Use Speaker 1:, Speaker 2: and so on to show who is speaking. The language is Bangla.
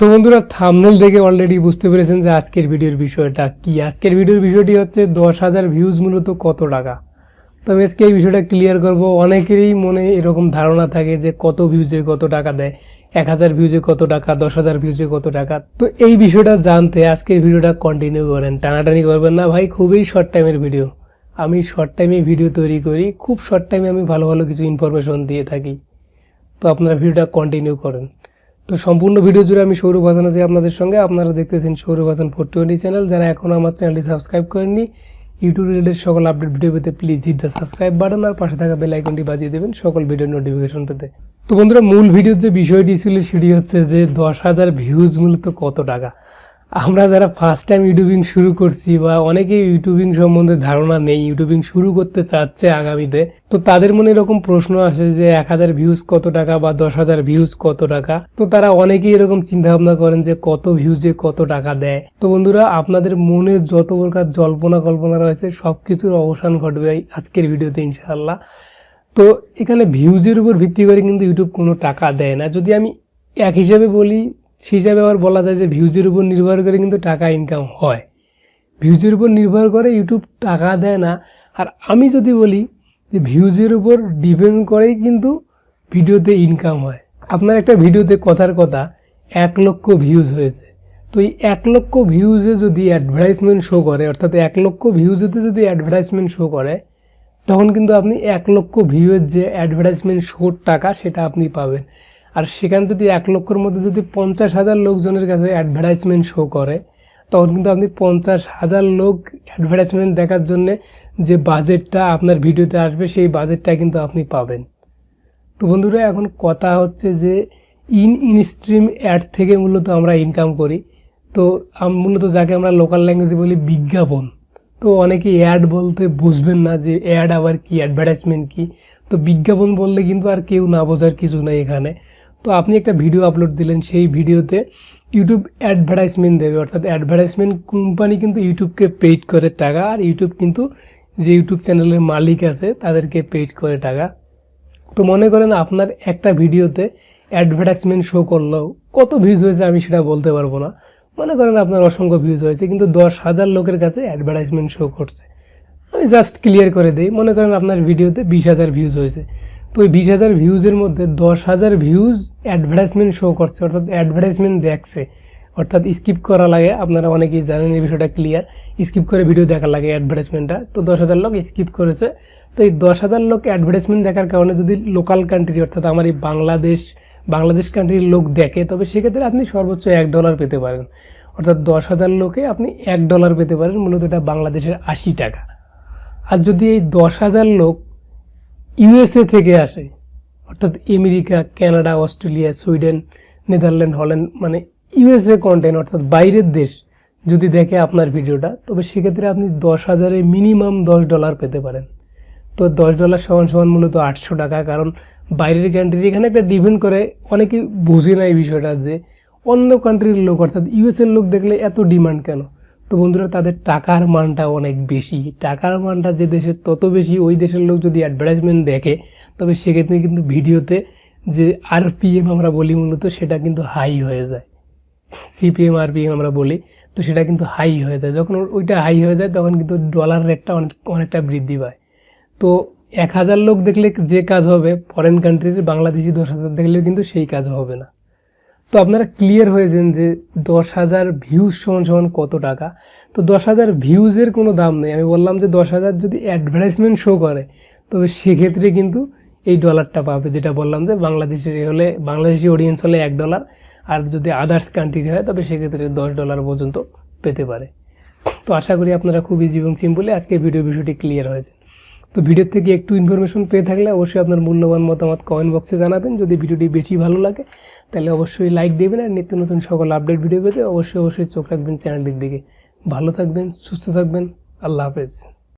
Speaker 1: তো বন্ধুরা থাম্বনেল দেখে অলরেডি বুঝতে পেরেছেন যে আজকের ভিডিওর বিষয়টা কি। আজকের ভিডিওর বিষয়টি হচ্ছে 10,000 ভিউজ মূলত কত টাকা। তো আমি আজকে এই বিষয়টা ক্লিয়ার করব। অনেকেরই মনে এরকম ধারণা থাকে যে কত ভিউজে কত টাকা দেয়, 1000 ভিউজে কত টাকা, 10,000 ভিউজে কত টাকা। তো এই বিষয়টা জানতে আজকের ভিডিওটা কন্টিনিউ করেন, টানাটানি করবেন না ভাই। খুবই শর্ট টাইমের ভিডিও, আমি শর্ট টাইমে ভিডিও তৈরি করি, খুব শর্ট টাইমে আমি ভালো ভালো কিছু ইনফরমেশন দিয়ে থাকি। তো আপনারা ভিডিওটা কন্টিনিউ করেন। তো সম্পূর্ণ ভিডিও জুড়ে আমি সৌরভ হাসান আছি আপনাদের সঙ্গে। আপনারা দেখতেছেন সৌরভ হাসান 420 চ্যানেল। যারা এখনও আমার চ্যানেলটি সাবস্ক্রাইব করেননি, ইউটিউব রিলেটেড সকল আপডেট ভিডিও পেতে please hit the subscribe button আর পাশে থাকা বেল আইকনটি বাজিয়ে দেবেন সকল ভিডিওর নোটিফিকেশন পেতে। তো বন্ধুরা, মূল ভিডিওর যে বিষয়টি ছিল সেটি হচ্ছে যে 10,000 ভিউজ মূলত কত টাকা। আমরা যারা ফার্স্ট টাইম ইউটিউবিং শুরু করছি বা অনেকেই ইউটিউবিং সম্বন্ধে ধারণা নেই, ইউটিউবিং শুরু করতে চাচ্ছে আগামীতে, তো তাদের মনে এরকম প্রশ্ন আসে যে 1000 ভিউজ কত টাকা বা 10,000 ভিউজ কত টাকা। তো তারা অনেকেই এরকম চিন্তা ভাবনা করেন যে কত ভিউজে কত টাকা দেয়। তো বন্ধুরা, আপনাদের মনে যত প্রকার জল্পনা কল্পনা রয়েছে সবকিছুর অবসান ঘটবে আজকের ভিডিওতে ইনশাআল্লাহ। তো এখানে ভিউজের উপর ভিত্তি করে কিন্তু ইউটিউব কোনো টাকা দেয় না। যদি আমি এক হিসাবে বলি, সেই হিসাবে আবার বলা যায় যে ভিউজের উপর নির্ভর করে কিন্তু টাকা ইনকাম হয়। ভিউজের উপর নির্ভর করে ইউটিউব টাকা দেয় না। আর আমি যদি বলি যে ভিউজের উপর ডিপেন্ড করেই কিন্তু ভিডিওতে ইনকাম হয়। আপনার একটা ভিডিওতে কথার কথা 1 লক্ষ ভিউজ হয়েছে, তো এই 1 লক্ষ ভিউজে যদি অ্যাডভার্টাইজমেন্ট শো করে, অর্থাৎ 1 লক্ষ ভিউজেতে যদি অ্যাডভার্টাইজমেন্ট শো করে, তখন কিন্তু আপনি 1 লক্ষ ভিউয়ের যে অ্যাডভার্টাইজমেন্ট শোর টাকা সেটা আপনি পাবেন। আর সেখানে যদি 1 লক্ষের মধ্যে যদি 50,000 লোকজনের কাছে অ্যাডভার্টাইজমেন্ট শো করে, তখন কিন্তু আপনি 50,000 লোক অ্যাডভার্টাইজমেন্ট দেখার জন্য যে বাজেটটা আপনার ভিডিওতে আসবে সেই বাজেটটা কিন্তু আপনি পাবেন। তো বন্ধুরা, এখন কথা হচ্ছে যে ইনস্ট্রিম অ্যাড থেকে মূলত আমরা ইনকাম করি। তো মূলত যাকে আমরা লোকাল ল্যাঙ্গুয়েজে বলি বিজ্ঞাপন। তো অনেকে অ্যাড বলতে বুঝবেন না যে অ্যাড আবার কি, অ্যাডভার্টাইজমেন্ট কি। তো বিজ্ঞাপন বললে কিন্তু আর কেউ না বোঝার কিছু নেই এখানে। তো আপনি একটা ভিডিও আপলোড দিলেন, সেই ভিডিওতে ইউটিউব অ্যাডভার্টাইজমেন্ট দেবে, অর্থাৎ অ্যাডভার্টাইজমেন্ট কোম্পানি কিন্তু ইউটিউবকে পেইড করে টাকা, আর ইউটিউব কিন্তু যে ইউটিউব চ্যানেলের মালিক আছে তাদেরকে পেইড করে টাকা। তো মনে করেন আপনার একটা ভিডিওতে অ্যাডভার্টাইজমেন্ট শো করলেও কত ভিউজ হয়েছে আমি সেটা বলতে পারবো না। মনে করেন আপনার অসংখ্য ভিউজ হয়েছে, কিন্তু 10,000 লোকের কাছে অ্যাডভার্টাইজমেন্ট শো করছে। আমি জাস্ট ক্লিয়ার করে দিই, মনে করেন আপনার ভিডিওতে 20,000 ভিউজ হয়েছে। তো ওই 20,000 ভিউজের মধ্যে 10,000 ভিউজ অ্যাডভার্টাইজমেন্ট শো করছে, অর্থাৎ অ্যাডভার্টাইজমেন্ট দেখছে, অর্থাৎ স্কিপ করা লাগে। আপনারা অনেকেই জানেন এই বিষয়টা ক্লিয়ার, স্কিপ করে ভিডিও দেখা লাগে অ্যাডভার্টাইজমেন্টটা। তো 10,000 লোক স্কিপ করেছে। তো এই 10,000 লোক অ্যাডভার্টাইজমেন্ট দেখার কারণে যদি লোকাল কান্ট্রি, অর্থাৎ আমার এই বাংলাদেশ কান্ট্রির লোক দেখে, তবে সেক্ষেত্রে আপনি সর্বোচ্চ $1 পেতে পারেন। অর্থাৎ 10,000 লোকে আপনি $1 পেতে পারেন, মূলত এটা বাংলাদেশের 80 টাকা। আর যদি এই 10,000 লোক ইউএসএ থেকে আসে, অর্থাৎ America, Canada, Australia, Sweden, Netherland, Holland, মানে ইউএসএ কন্টেন্ট, অর্থাৎ বাইরের দেশ যদি দেখে আপনার ভিডিওটা, তবে সেক্ষেত্রে আপনি 10,000-এ মিনিমাম $10 পেতে পারেন। তো $10 সমান মূলত 800 টাকা। কারণ বাইরের কান্ট্রি এখানে একটা ডিপেন্ড করে, অনেকে বুঝে না এই বিষয়টা যে অন্য কান্ট্রির লোক, অর্থাৎ ইউএসএর লোক দেখলে এত ডিমান্ড কেন। তো বন্ধুরা, তাদের টাকার মানটা অনেক বেশি। টাকার মানটা যে দেশের তত বেশি, ওই দেশের লোক যদি অ্যাডভার্টাইজমেন্ট দেখে, তবে সেক্ষেত্রে কিন্তু ভিডিওতে যে আরপিএম আমরা বলি মূলত, সেটা কিন্তু হাই হয়ে যায়। সিপিএম আরপিএম আমরা বলি, তো সেটা কিন্তু হাই হয়ে যায়। যখন ওইটা হাই হয়ে যায় তখন কিন্তু ডলার রেটটা অনেকটা বৃদ্ধি পায়। তো 1,000 লোক দেখলে যে কাজ হবে ফরেন কান্ট্রির, বাংলাদেশি 10,000 দেখলেও কিন্তু সেই কাজ হবে না। তো আপনারা ক্লিয়ার হয়েছেন যে 10,000 ভিউজ সমান কত টাকা। তো 10,000 ভিউজের কোনো দাম নেই। আমি বললাম যে 10,000 যদি অ্যাডভার্টাইজমেন্ট শো করে, তবে সেক্ষেত্রে কিন্তু এই ডলারটা পাবে, যেটা বললাম যে বাংলাদেশি অডিয়েন্স হলে $1, আর যদি আদার্স কান্ট্রি হয় তবে সেক্ষেত্রে $10 পর্যন্ত পেতে পারে। তো আশা করি আপনারা খুব ইজি এবং সিম্পলি আজকের বিষয়টি ক্লিয়ার হয়েছে। তো ভিডিওর থেকে একটু ইনফরমেশন পেয়ে থাকলে অবশ্যই আপনার মূল্যবান মতামত কমেন্ট বক্সে জানাবেন। যদি ভিডিওটি বেশি ভালো লাগে তাহলে অবশ্যই লাইক দেবেন, আর নিত্য নতুন সকল আপডেট ভিডিও পেতে অবশ্যই চোখ রাখবেন চ্যানেলটির দিকে। ভালো থাকবেন, সুস্থ থাকবেন, আল্লাহ হাফেজ।